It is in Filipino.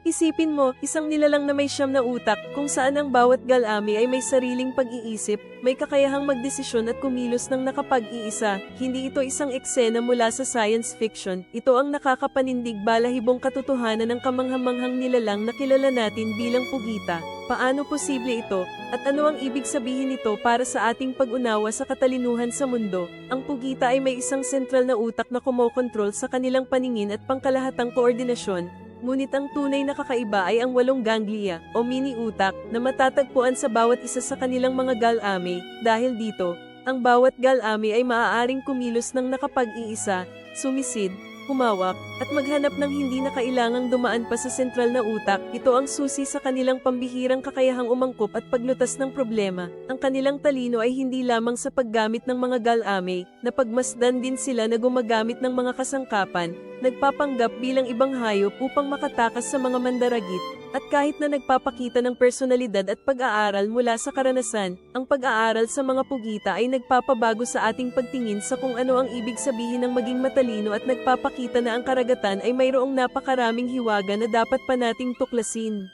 Isipin mo, isang nilalang na may siyam na utak, kung saan ang bawat galami ay may sariling pag-iisip, may kakayahang magdesisyon at kumilos ng nakapag-iisa. Hindi ito isang eksena mula sa science fiction, ito ang nakakapanindig balahibong katotohanan ng kamanghamanghang nilalang na kilala natin bilang pugita. Paano posible ito? At ano ang ibig sabihin nito para sa ating pag-unawa sa katalinuhan sa mundo? Ang pugita ay may isang sentral na utak na kumokontrol sa kanilang paningin at pangkalahatang koordinasyon. Ngunit ang tunay na kakaiba ay ang 8 ganglia, o mini-utak, na matatagpuan sa bawat isa sa kanilang mga galami. Dahil dito, ang bawat galami ay maaaring kumilos ng nakapag-iisa, sumisid, humawak, at maghanap ng hindi na kailangang dumaan pa sa sentral na utak. Ito ang susi sa kanilang pambihirang kakayahang umangkop at paglutas ng problema. Ang kanilang talino ay hindi lamang sa paggamit ng mga galami, napagmasdan din sila na gumagamit ng mga kasangkapan, nagpapanggap bilang ibang hayop upang makatakas sa mga mandaragit, at kahit na nagpapakita ng personalidad at pag-aaral mula sa karanasan, ang pag-aaral sa mga pugita ay nagpapabago sa ating pagtingin sa kung ano ang ibig sabihin ng maging matalino at nagpapakita na ang karagatan ay mayroong napakaraming hiwaga na dapat pa nating tuklasin.